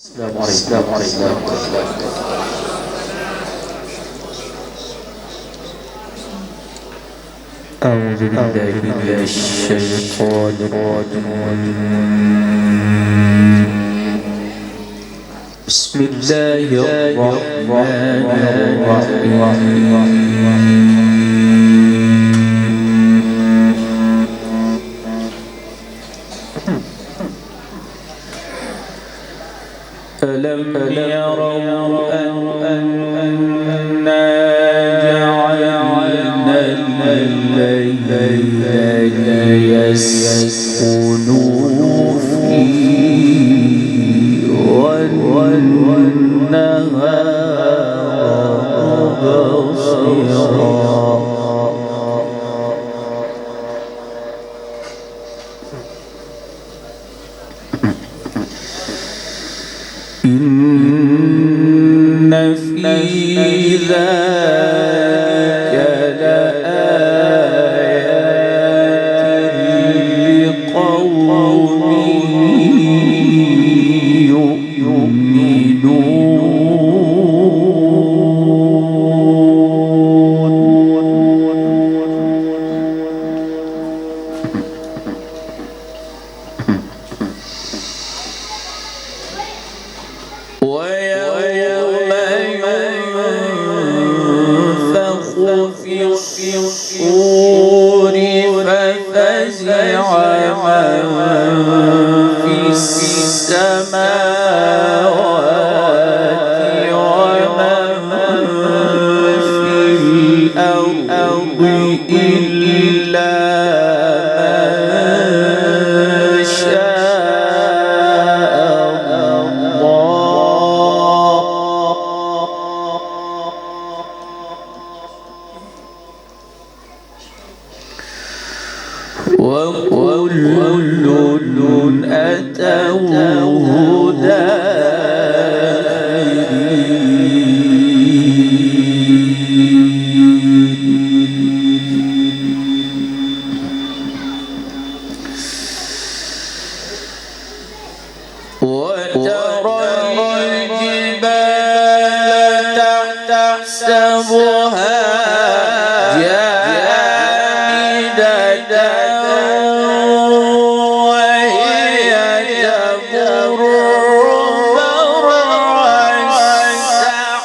السلام عليكم. أعوذ بالله من الشيطان الرجيم. بسم الله الرحمن الرحيم. ألم يروا أنا جعلنا الليل يسكنوا فيه والنهار مبصرا إن في ذلك لآيات لقوم ويوم ينفخ في الصور ففزع من في السماوات ومن في الأرض إلا من شاء وكل أتوه وترى الجبال تحسبها جامدة وهي تمر مر السحاب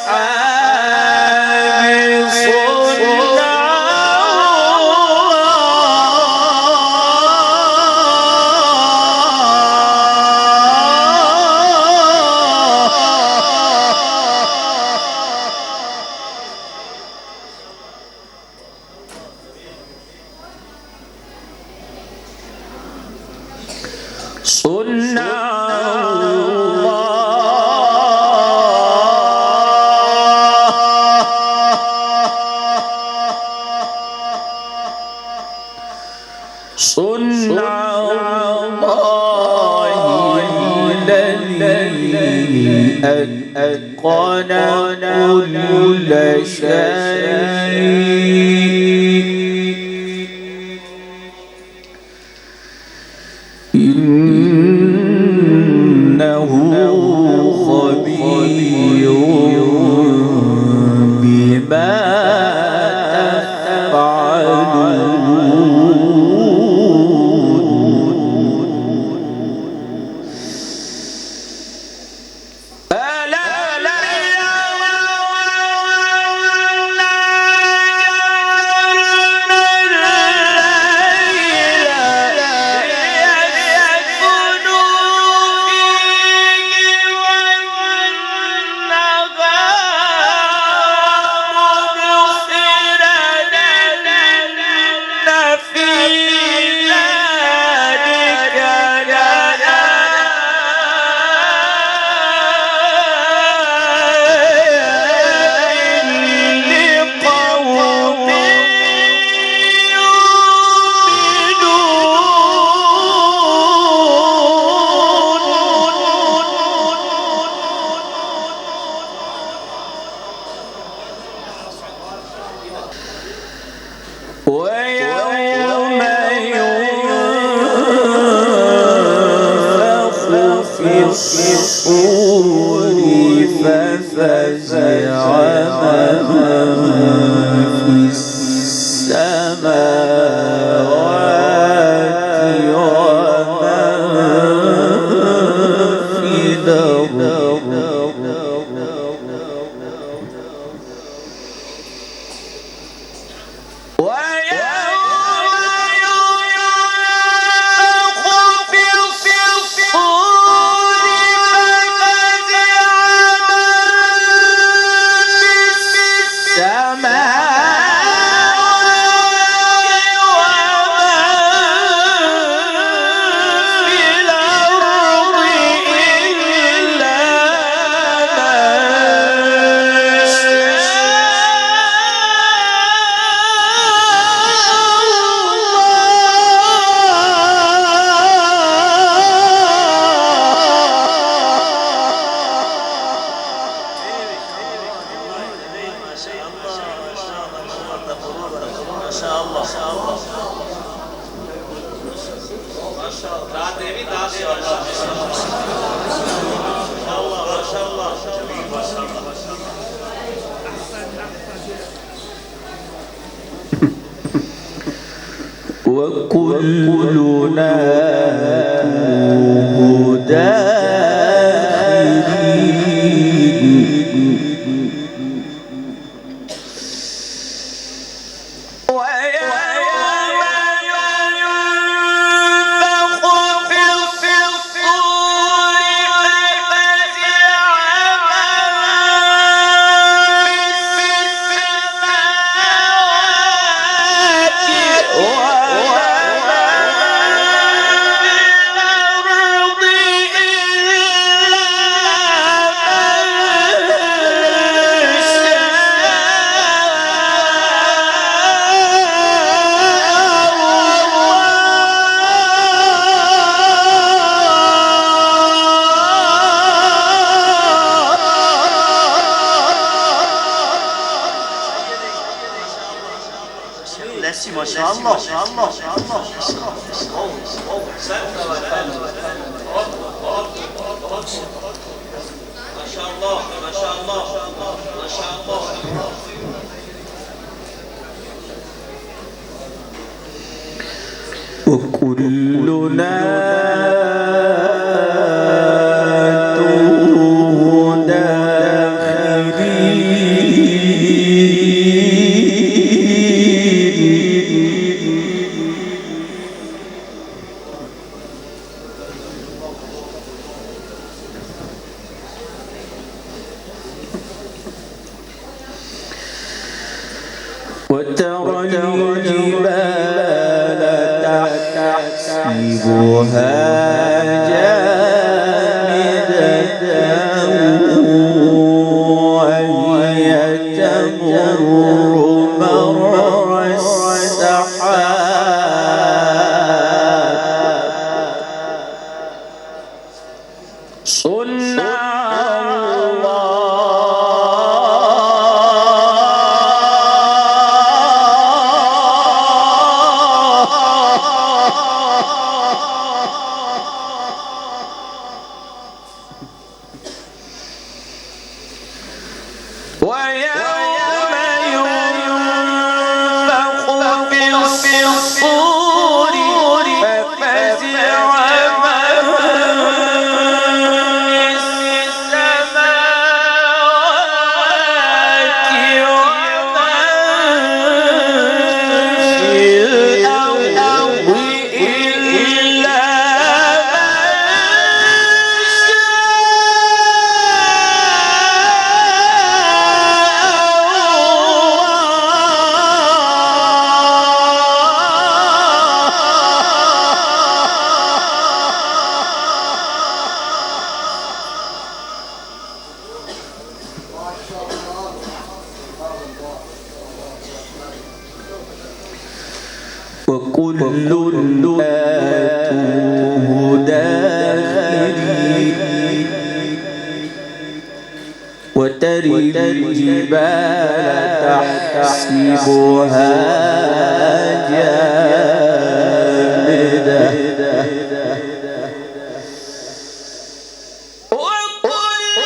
صنع الله الذي أتقن كل شيء إنه خبير بما تفعلون ففزع من في السماوات ومن في الأرض وكلنا ما شاء الله ما شاء الله ما شاء الله ما شاء الله ما شاء الله وكلنا وترى الجبال تحسبها جامدة وهي تمر مر السحاب صنع ويوم ينفخ في الصور ففزع من في السماوات ومن في الأرض إلا وكل آتوه داخرين وترى الجبال تحسبها جامدة وكل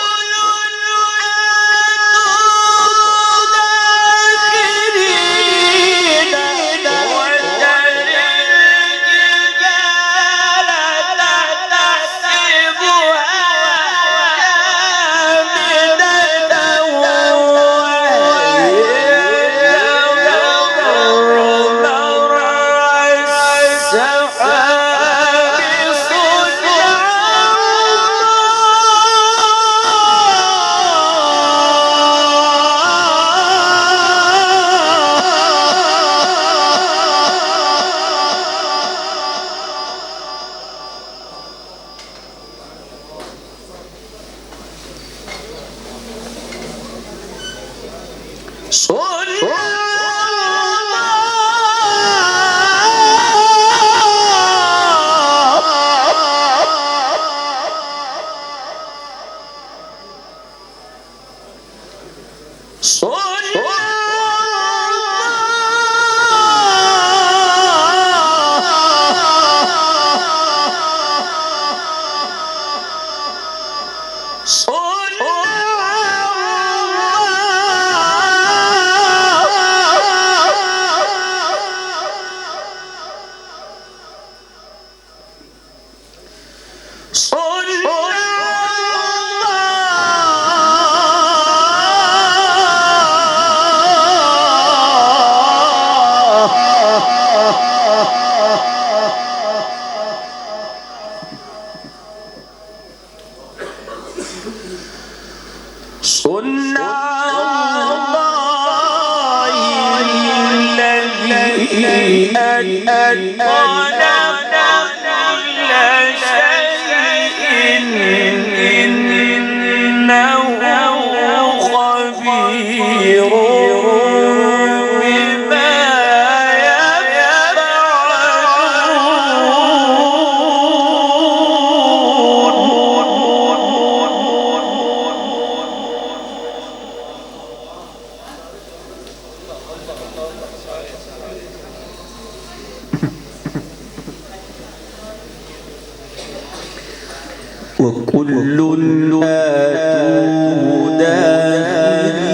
وكل آتوه داخرين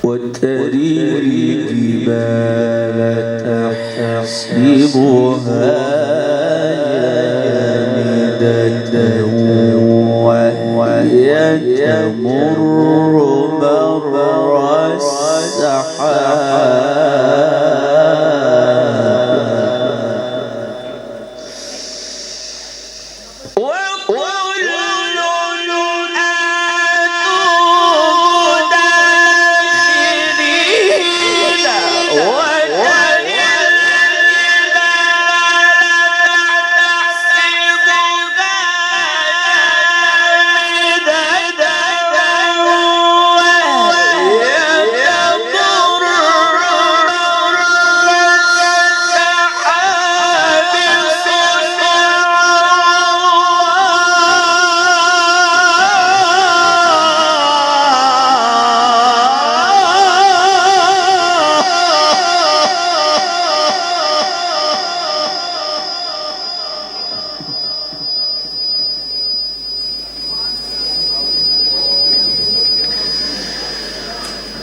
وتري الجبال تحسبها جامدة وهي تمر مر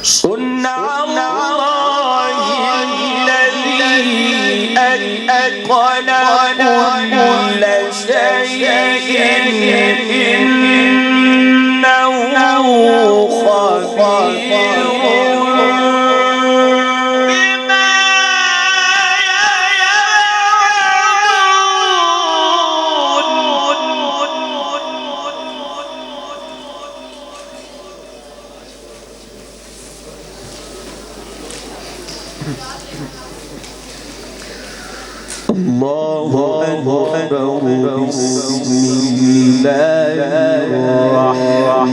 صنع الله الذي أتقن كل شيء إنه خبير بما الله أكبر بسم الله الرحمن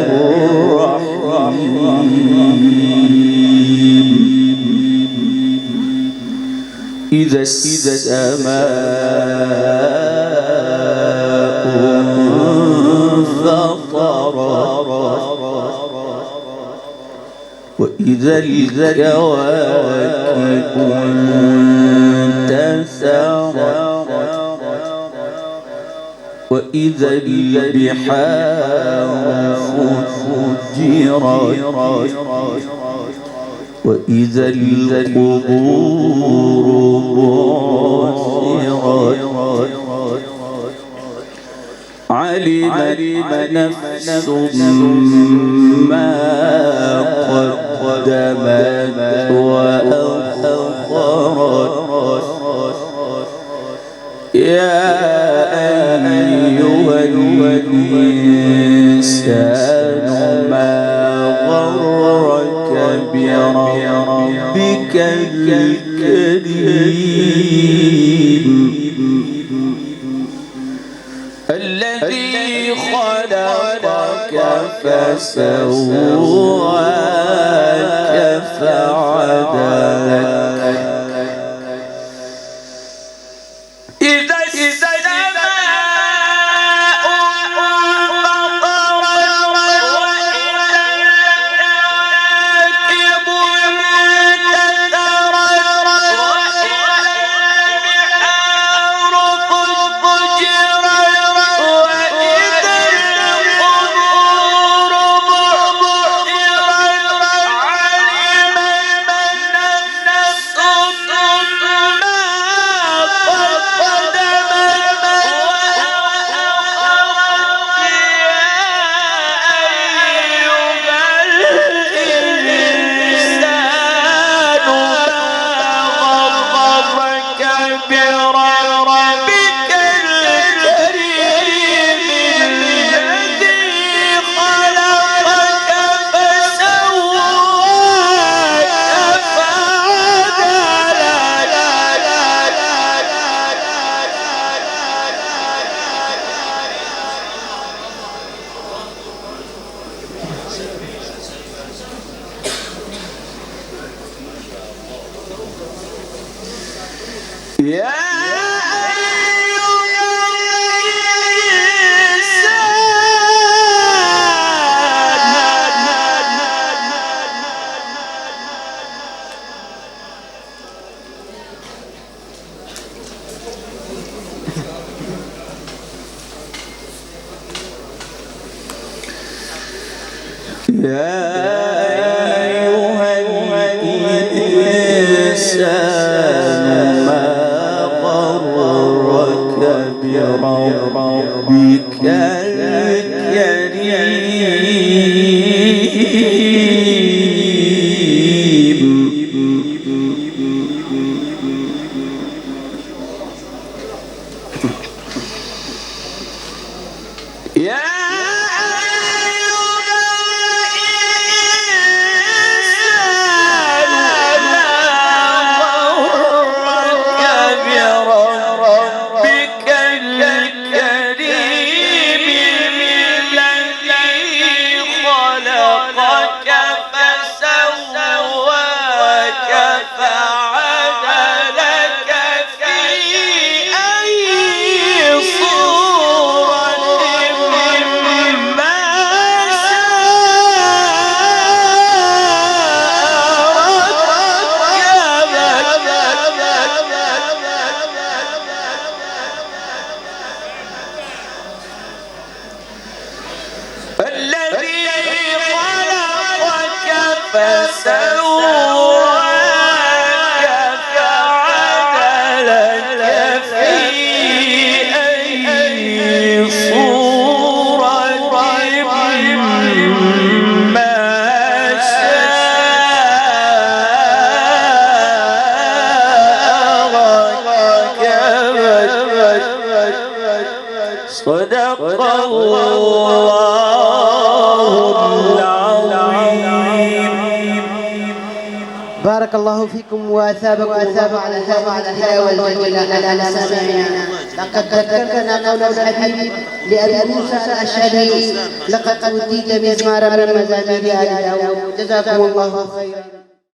الرحيم إذا السماء انفطرت وإذا الكواكب انتثرت وإذا البحار فجرت وإذا القبور بعثرت علمت نفس ما قدمت وأخرت يا أيها الإنسان ما غرك بربك الكريم فسواك فعدلك إذا يا أيها الإنسان ما غرك بربك صدق الله العظيم. بارك الله فيكم وأثابكم على هذه التلاوة الجميلة على سامعنا. لقد ذكرنا قول الحبيب لأبي موسى الأشعري: لقد أوتيت مزمارا من مزامير آل داود. جزاكم الله خيرا.